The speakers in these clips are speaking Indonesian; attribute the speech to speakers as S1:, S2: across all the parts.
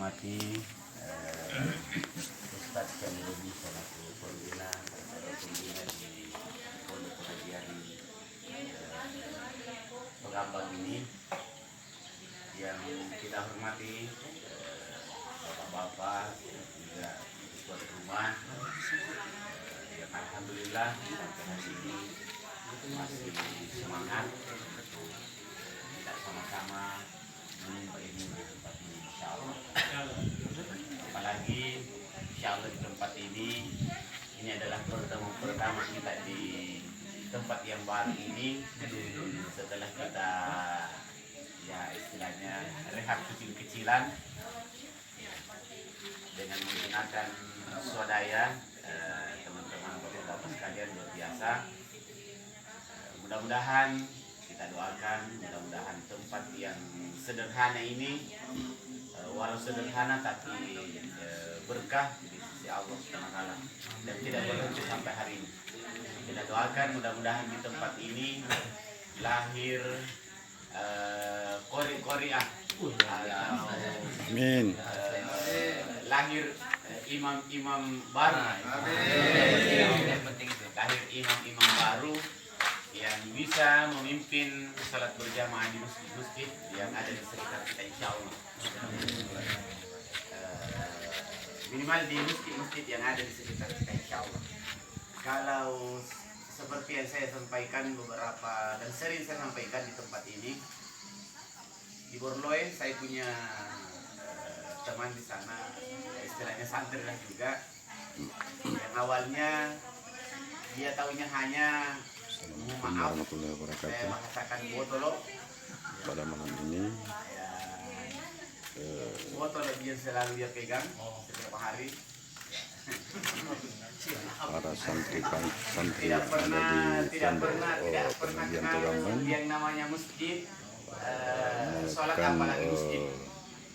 S1: hormati Ustadz Kamiluddin selaku pembina di Pondok Pengajian Pegambang ini, yang kita hormati bapak-bapak juga tuan rumah, yang alhamdulillah sampai hari ini masih semangat kita sama-sama menuntut ilmu di tempat ini, insyaallah. Apalagi insyaallah di tempat ini adalah pertemuan pertama kita di tempat yang baru ini setelah kita ya istilahnya rehat kecil-kecilan dengan menggunakan swadaya. Teman-teman bapak-bapak sekalian luar biasa. Mudah-mudahan kita doakan, mudah-mudahan tempat yang sederhana ini walau sederhana tapi berkah di sisi Allah Subhanahu wa taala dan tidak berhenti sampai hari ini. Kita doakan mudah-mudahan di tempat ini lahir qori-qoriah,
S2: amin,
S1: lahir imam-imam baru, lahir imam-imam baru yang bisa memimpin salat berjamaah di masjid-masjid yang ada di sekitar kita, insyaallah. Minimal di masjid-masjid yang ada di sekitar kita, insyaallah. Kalau seperti yang saya sampaikan beberapa dan sering saya sampaikan di tempat ini, di Borloe saya punya teman di sana, istilahnya santri lah juga, yang awalnya dia tahunya hanya maaf, saya bahasakan botolo.
S2: Pada malam ini
S1: botol dia selalu dia pegang setiap hari.
S2: para santri
S1: Tidak
S2: yang ada di
S1: pernah
S2: pengajian
S1: kenal
S2: Pegambang
S1: yang namanya masjid, sholat apalagi masjid.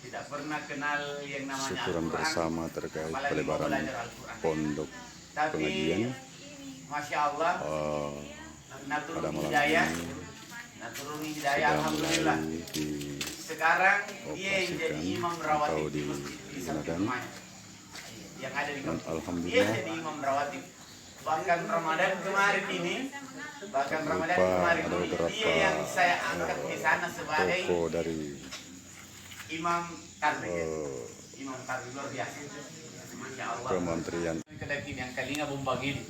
S1: Tidak pernah kenal yang namanya
S2: syukuran
S1: Al-Quran,
S2: bersama terkait
S1: apalagi
S2: pelebaran
S1: belajar Al-Quran.
S2: pondok
S1: Tapi
S2: pengajian.
S1: Masya Allah,
S2: Pada
S1: naturuni
S2: malam
S1: hidayah,
S2: sudah
S1: alhamdulillah.
S2: mulai
S1: Sekarang dia yang jadi
S2: dioperasikan
S1: imam
S2: atau
S1: rawatib di masjid di samping
S2: digunakan.
S1: rumahnya yang ada di
S2: Dan
S1: kampung. Dia
S2: alhamdulillah
S1: jadi imam rawatib. Bahkan Ramadan kemarin ini,
S2: ada beberapa
S1: dia yang saya angkat di sana sebagai
S2: toko dari
S1: imam tarbiyyah. Imam tarbiyyah luar biasa. Masya Allah.
S2: Kementerian.
S1: Kedaki yang kalinya bombagin.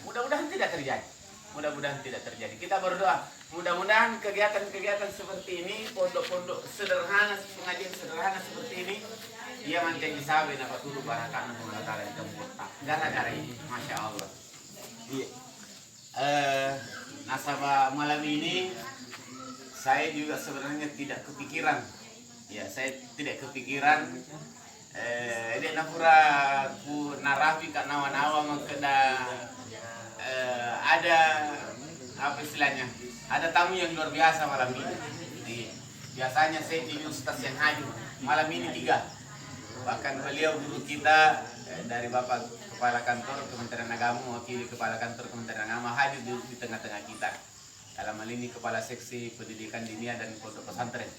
S1: Mudah-mudahan tidak terjadi. Mudah-mudahan tidak terjadi. Kita berdoa. Mudah-mudahan kegiatan-kegiatan seperti ini, pondok-pondok sederhana, pengajian sederhana seperti ini, dia mancangi sahabat apa turu barakan mengatakan di kota. Gara-gara ini, masya Allah. Iya. Nasabah malam ini, saya juga sebenarnya tidak kepikiran. Ya, saya tidak kepikiran. Ini napura ku narafi kak nawa-nawa mengkena ada apa istilahnya, ada tamu yang luar biasa malam ini. Biasanya saya di Ustaz yang hadir, malam ini 3. Bahkan beliau guru kita dari Bapak Kepala Kantor Kementerian Agama, mewakili Kepala Kantor Kementerian Agama hadir di tengah-tengah kita. Dalam hal ini Kepala Seksi Pendidikan Diniyah dan Pondok Pesantren.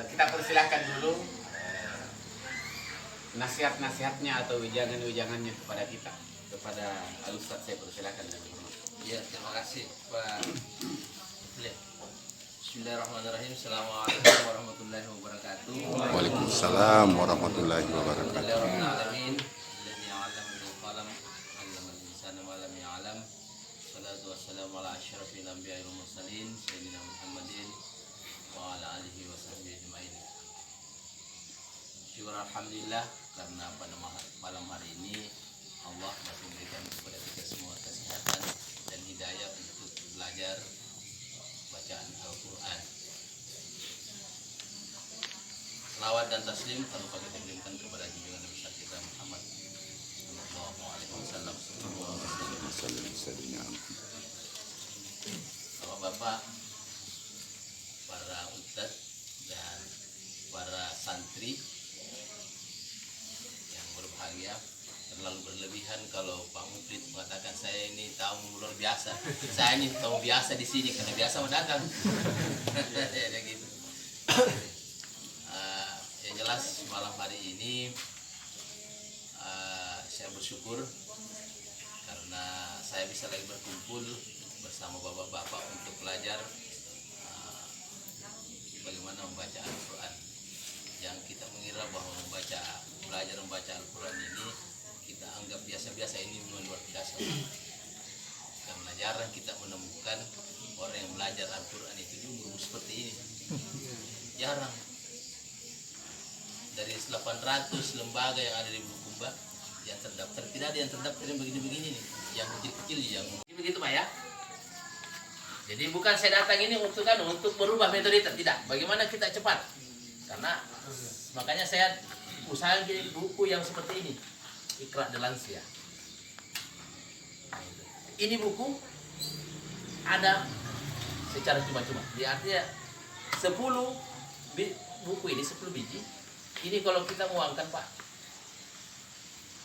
S1: Kita persilahkan dulu nasihat-nasihatnya atau wejangan-wejangannya kepada kita, kepada Al-Ustaz. Saya persilahkan dengan hormat.
S3: Ya, terima kasih Pak. Bismillahirrahmanirrahim. Assalamualaikum warahmatullahi wabarakatuh.
S2: Waalaikumsalam warahmatullahi wabarakatuh.
S3: Alhamdulillahirrahmanirrahim. Alladzi 'allama bil qalam, 'allama al-insana ma lam ya'lam. Salatu wassalamu ala asyrafil anbiya'i wal mursalin sayyidina Muhammadin wa ala alihi wa sahbihi ajmain. Syukur alhamdulillah karena pada malam hari ini Allah masih memberikan kepada kita semua kesehatan dan hidayah untuk belajar bacaan Al-Quran. Selawat dan taslim tak lupa kita berikan kepada junjungan Nabi kita Muhammad sallallahu alaihi wasallam. Bapak-bapak, para ustadz dan para santri yang berbahagia, terlalu berlebihan kalau Pak Mufrid mengatakan saya ini tamu luar biasa. Saya ini tamu biasa di sini karena biasa mendagang. Ya, gitu. Yang jelas malam hari ini saya bersyukur karena saya bisa lagi berkumpul bersama bapak-bapak untuk belajar bagaimana membaca Al-Quran. Yang kita mengira bahwa belajar membaca Al-Quran ini kita anggap biasa-biasa, ini memang luar biasa. Karena jarang kita menemukan orang yang belajar Al-Quran itu di umur seperti ini. Jarang. Dari 800 lembaga yang ada di Bulukumba yang terdaftar, tidak ada yang terdaftar yang begini-begini nih, yang kecil-kecil, yang begitu Pak ya. Jadi bukan saya datang ini untuk merubah metode, tidak. Bagaimana kita cepat? Karena makanya saya usahakan buku yang seperti ini, Iqra dan Lansia. Ini buku ada secara cuma-cuma. Artinya 10 buku ini 10 biji. Ini kalau kita mau angkat Pak,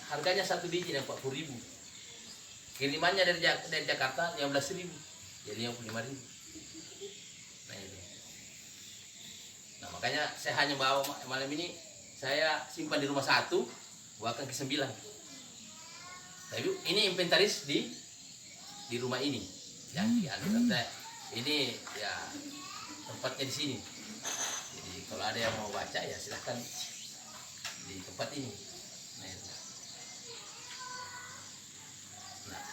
S3: harganya 1 biji dan 40.000. Kirimannya dari Jakarta 15.000, jadi 55.000. Nah itu. Nah makanya saya hanya bawa malam ini, saya simpan di rumah 1, bahkan ke 9. Tapi ini inventaris di rumah ini. Yang ini ya tempatnya di sini. Jadi kalau ada yang mau baca ya silahkan di tempat ini. Nah,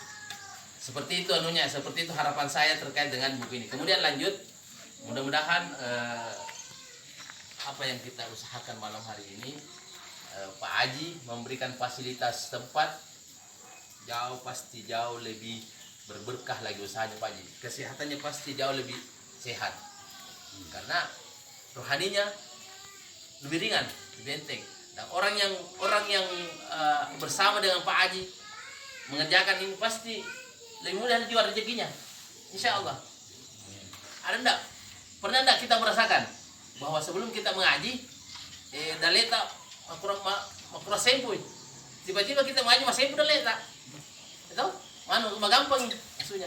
S3: seperti itu anunya, seperti itu harapan saya terkait dengan buku ini. Kemudian lanjut, mudah-mudahan apa yang kita usahakan malam hari ini, Pak Haji memberikan fasilitas tempat pasti jauh lebih berberkah lagi usahanya Pak Haji. Kesehatannya pasti jauh lebih sehat. Karena rohaninya lebih ringan, lebih enteng. Dan orang yang bersama dengan Pak Haji mengerjakan ini pasti lebih mudah juga rezekinya, insya Allah. Ada enggak? Pernah enggak kita merasakan bahwa sebelum kita mengaji, daleta makura sempoy, tiba-tiba kita mengaji mas sempoy daleta, itu mana gampang maksudnya.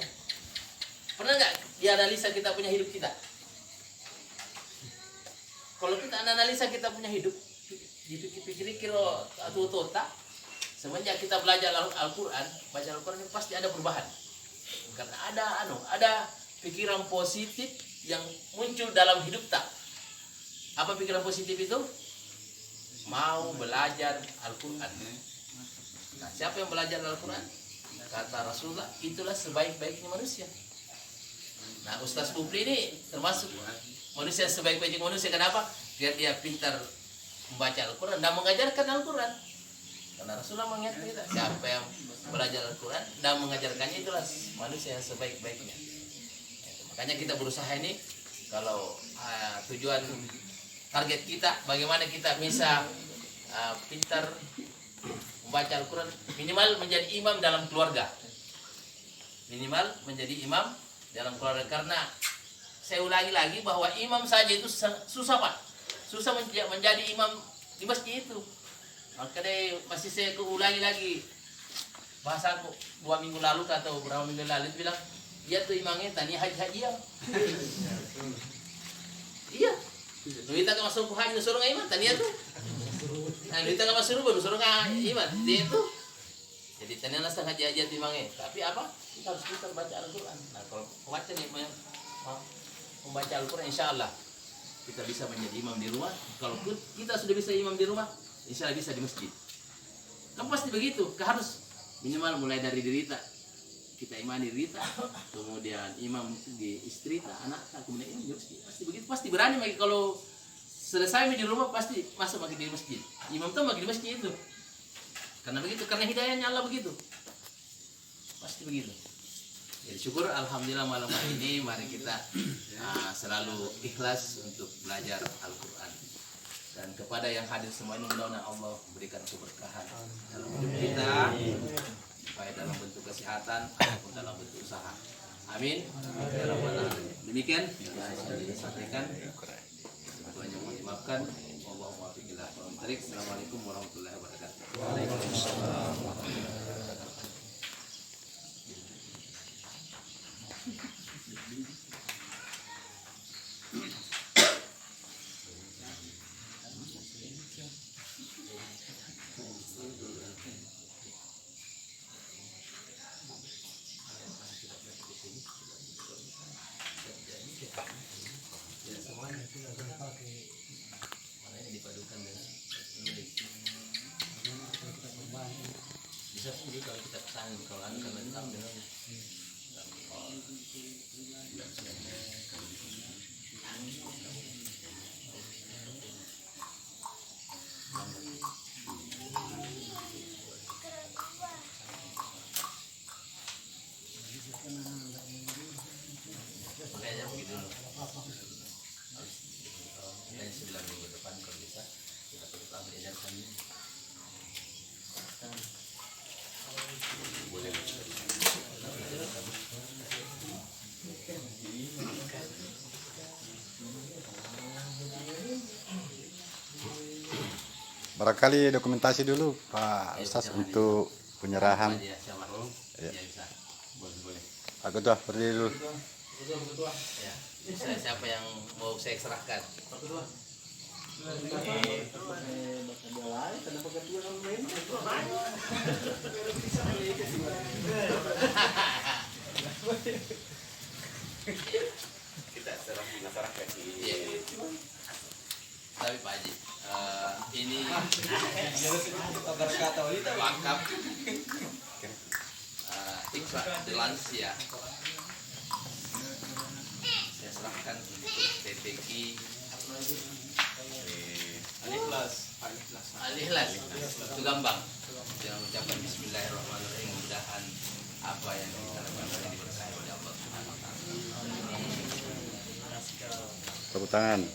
S3: Pernah enggak dianalisa kita punya hidup kita? Kalau kita analisa kita punya hidup, dipikir-pikir atau tak, semenjak kita belajar Al-Quran, baca Al-Quran pasti ada perubahan. Karena ada pikiran positif yang muncul dalam hidup tak. Apa pikiran positif itu? Mau belajar Al-Quran. Nah, siapa yang belajar Al-Quran? Kata Rasulullah, itulah sebaik-baiknya manusia. Nah, Ustaz Pupri ini termasuk manusia sebaik-baiknya manusia. Kenapa? Biar dia pintar membaca Al-Quran dan mengajarkan Al-Quran. Karena Rasulullah mengingatkan kita, siapa yang belajar Al-Quran dan mengajarkannya, itulah manusia yang sebaik-baiknya. Makanya kita berusaha ini, kalau tujuan target kita bagaimana kita bisa pintar membaca Al-Quran, minimal menjadi imam dalam keluarga. Minimal menjadi imam dalam keluarga. Karena saya ulangi lagi bahwa imam saja itu susah Pak. Susah menjadi imam di masjid itu. Makanya masih saya ulangi lagi. Bahasa aku 2 minggu lalu atau berapa minggu lalu bilang, iya tuh imamnya tanya haji-haji ya. Iya. Kita nggak masuk haji suruh nggak iman tanya tuh. Nah kita nggak masuk baru suruh nggak iman dia itu. Jadi tanya nasa haji-haji imamnya. Tapi apa? Kita harus pintar baca Al-Quran. Nah kalau baca nih membaca Al-Quran, insya Allah kita bisa menjadi imam di rumah. Kalau kita sudah bisa imam di rumah, insya Allah bisa di masjid. Kan pasti begitu. Harus minimal mulai dari diri kita imani diri kita, kemudian imam di istri kita, anak kita, kemudian imam di masjid. Pasti begitu. Pasti berani lagi kalau selesai di rumah pasti masuk lagi di masjid. Imam tuh lagi di masjid itu. Karena begitu, karena hidayahnya Allah begitu. Pasti begitu. Jadi syukur alhamdulillah malam hari ini mari kita selalu ikhlas untuk belajar Al-Quran. Dan kepada yang hadir semua ini mudah-mudahan Allah berikan keberkahan dalam hidup kita, baik dalam bentuk kesehatan ataupun dalam bentuk usaha. Amin. Demikian yang saya sampaikan. Semuanya mohon dimaafkan. Allahumma biqillah. Assalamualaikum warahmatullahi wabarakatuh. Waalaikumsalam. bisa sendiri kalau kita pesan kalau anu kan lengkap dengan makanya begitu loh. Dan 9 minggu depan kalau bisa kita tutup lagi edarkannya.
S2: Barangkali dokumentasi dulu Pak Ustaz untuk penyerahan.
S3: Ya.
S2: Ya.
S3: Ya bisa. Boleh.
S2: Aku tuh berdiri dulu.
S3: Ya. Siapa yang mau saya serahkan?
S1: Kita serah kasih.
S3: Iya. Tapi Pak Haji, ini wakaf Ikhfa di lansia. Saya serahkan untuk TPQ Al-Ikhlas. Itu gampang. Jangan mengucapkan Bismillahirrahmanirrahim. Mudah-mudahan apa yang kita lakukan ini diberkahi oleh Allah Subhanahu wa taala.
S2: Tepuk tangan.